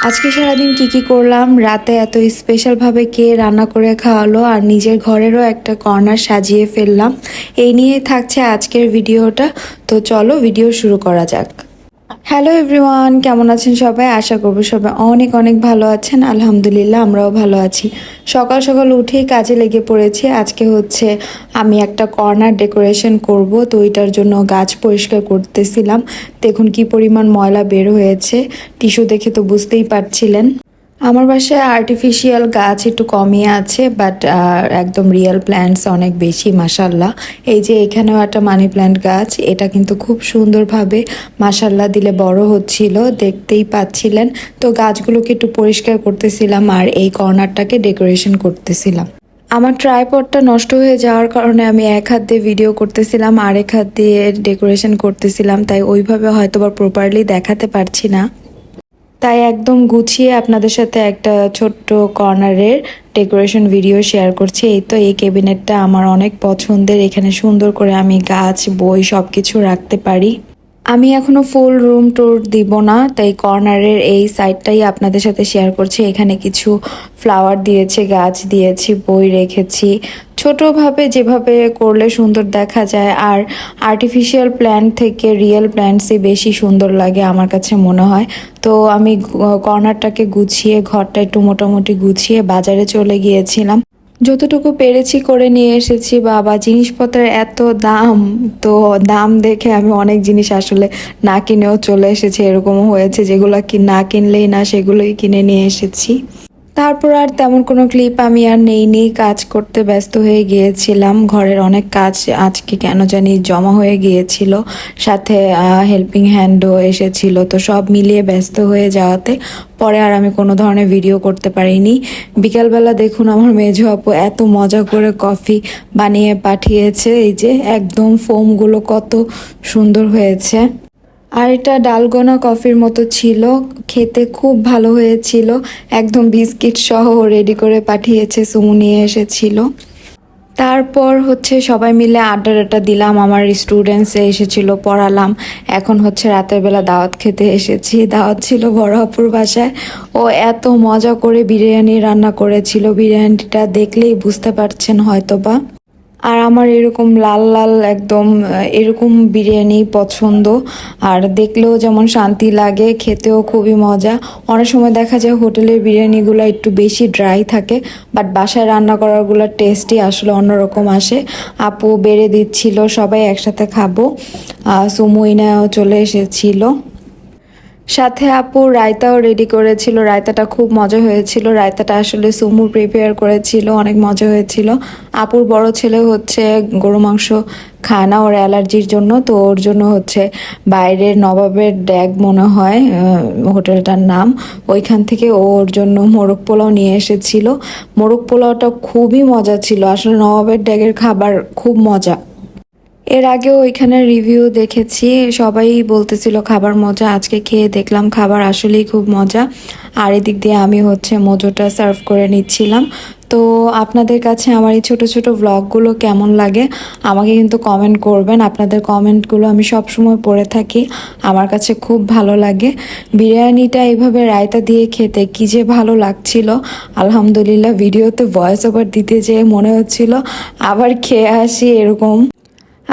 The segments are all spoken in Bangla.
আজকে সারাদিন কি করলাম, রাতে এত স্পেশালভাবে কে রান্না করে খাওয়ালো, আর নিজের ঘরেরও একটা কর্নার সাজিয়ে ফেললাম। এই নিয়ে থাকছে আজকের ভিডিওটা। তো চলো ভিডিও শুরু করা যাক। হ্যালো এভরিওয়ান, কেমন আছেন সবাই? আশা করবো সবাই অনেক অনেক ভালো আছেন। আলহামদুলিল্লাহ, আমরাও ভালো আছি। সকাল সকাল উঠেই কাজে লেগে পড়েছি। আজকে হচ্ছে আমি একটা কর্নার ডেকোরেশন করব, তো ওইটার জন্য গাছ পরিষ্কার করতেছিলাম। দেখুন কি পরিমাণ ময়লা বের হয়েছে, টিস্যু দেখে তো বুঝতেই পারছিলেন। আমার বাসায় আর্টিফিশিয়াল গাছ একটু কমই আছে, বাট একদম রিয়েল প্ল্যান্টস অনেক বেশি, মাশাল্লাহ। এই যে এখানেও একটা মানি প্ল্যান্ট গাছ, এটা কিন্তু খুব সুন্দরভাবে মাশাল্লাহ দিলে বড় হচ্ছিল, দেখতেই পাচ্ছিলেন। তো গাছগুলোকে একটু পরিষ্কার করতেছিলাম আর এই কর্নারটাকে ডেকোরেশন করতেছিলাম। আমার ট্রাইপডটা নষ্ট হয়ে যাওয়ার কারণে আমি এক হাত দিয়ে ভিডিও করতেছিলাম, আরেক হাত দিয়ে ডেকোরেশন করতেছিলাম, তাই ওইভাবে হয়তো বা প্রপারলি দেখাতে পারছি না। তাই একদম গুছিয়ে আপনাদের সাথে একটা ছোট্ট কর্নারের ডেকোরেশন ভিডিও শেয়ার করছি। এই তো এই ক্যাবিনেটটা আমার অনেক পছন্দের, এখানে সুন্দর করে আমি গাছ, বই সব কিছু রাখতে পারি। আমি এখনো ফুল রুম ট্যুর দিব না, তাই কর্নারের এই সাইডটাই আপনাদের সাথে শেয়ার করছি। এখানে কিছু ফ্লাওয়ার দিয়েছি, গাছ দিয়েছি, বই রেখেছি। ছোটোভাবে যেভাবে করলে সুন্দর দেখা যায়, আর আর্টিফিশিয়াল প্ল্যান্ট থেকে রিয়েল প্ল্যান্টসই বেশি সুন্দর লাগে আমার কাছে মনে হয়। তো আমি কর্নারটাকে গুছিয়ে, ঘরটা একটু মোটামুটি গুছিয়ে বাজারে চলে গিয়েছিলাম। যতটুকু পেরেছি করে নিয়ে এসেছি। বাবা, জিনিসপত্রের এত দাম, তো দাম দেখে আমি অনেক জিনিস আসলে না কিনেও চলে এসেছি। এরকমও হয়েছে যেগুলো কি না কিনলেই না, সেগুলোই কিনে নিয়ে এসেছি। তারপর আর তেমন কোনো ক্লিপ আমি আর নেইনি, কাজ করতে ব্যস্ত হয়ে গিয়েছিলাম। ঘরের অনেক কাজ আজকে কেন জানি জমা হয়ে গিয়েছিল, সাথে হেল্পিং হ্যান্ডও এসেছিল, তো সব মিলিয়ে ব্যস্ত হয়ে যাওয়াতে পরে আর আমি কোনো ধরনের ভিডিও করতে পারিনি। বিকালবেলা দেখুন আমার মেজো আপু এত মজা করে কফি বানিয়ে পাঠিয়েছে। এই যে একদম ফোমগুলো কত সুন্দর হয়েছে। আর এটা ডালগোনা কফির মতো ছিল, খেতে খুব ভালো হয়েছিল। একদম বিস্কিট সহ রেডি করে পাঠিয়েছে, সুমু নিয়ে এসেছিল। তারপর হচ্ছে সবাই মিলে আড্ডা দিলাম, আমার স্টুডেন্টস এসেছিল, পড়ালাম। এখন হচ্ছে রাতের বেলা দাওয়াত খেতে এসেছি। দাওয়াত ছিল বড় আপুর বাসায়। ও এত মজা করে বিরিয়ানি রান্না করেছিল, বিরিয়ানিটা দেখলেই বুঝতে পারছেন হয়তোবা। আর আমার এরকম লাল লাল একদম এরকম বিরিয়ানি পছন্দ, আর দেখলেও যেমন শান্তি লাগে, খেতেও খুবই মজা। অনেক সময় দেখা যায় হোটেলের বিরিয়ানিগুলো একটু বেশি ড্রাই থাকে, বাট বাসায় রান্না করারগুলোর টেস্টই আসলে অন্যরকম আসে। আপু বেড়ে দিচ্ছিল, সবাই একসাথে খাবো। সুমুইনাও চলে এসেছিল, সাথে আপু রায়তাও রেডি করেছিল। রায়তাটা খুব মজা হয়েছিল। রায়তাটা আসলে সুমু প্রিপেয়ার করেছিল, অনেক মজা হয়েছিল। আপুর বড় ছেলে হচ্ছে গরু মাংস খায় না, ওর অ্যালার্জির জন্য, তো ওর জন্য হচ্ছে বাইরের নবাবের ড্যাগ মনে হয় হোটেলটার নাম, ওইখান থেকে ওর জন্য মোরগ পোলাও নিয়ে এসেছিল। মোরগ পোলাওটা খুবই মজা ছিল, আসলে নবাবের ড্যাগের খাবার খুব মজা। এর আগেও ওইখানে রিভিউ দেখেছি, সবাই বলতেছিল খাবার মজা। আজকে খেয়ে দেখলাম খাবার আসলেই খুব মজা। আর এদিক দিয়ে আমি হচ্ছে মোজোটা সার্ভ করে নিচ্ছিলাম। তো আপনাদের কাছে আমার এই ছোট ছোট ব্লগগুলো কেমন লাগে আমাকে কিন্তু কমেন্ট করবেন। আপনাদের কমেন্টগুলো আমি সবসময় পড়ে থাকি, আমার কাছে খুব ভালো লাগে। বিরিয়ানিটা এইভাবে রায়তা দিয়ে খেতে কি যে ভালো লাগছিল, আলহামদুলিল্লাহ। ভিডিওতে ভয়েস ওভার দিতে যেয়ে মনে হচ্ছিল আবার খেয়ে আসি এরকম।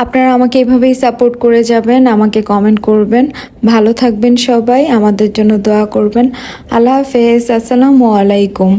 আপনারা আমাকে এভাবেই সাপোর্ট করে যাবেন, আমাকে কমেন্ট করবেন। ভালো থাকবেন সবাই, আমাদের জন্য দোয়া করবেন। আল্লাহ হাফেজ, আসসালামু আলাইকুম।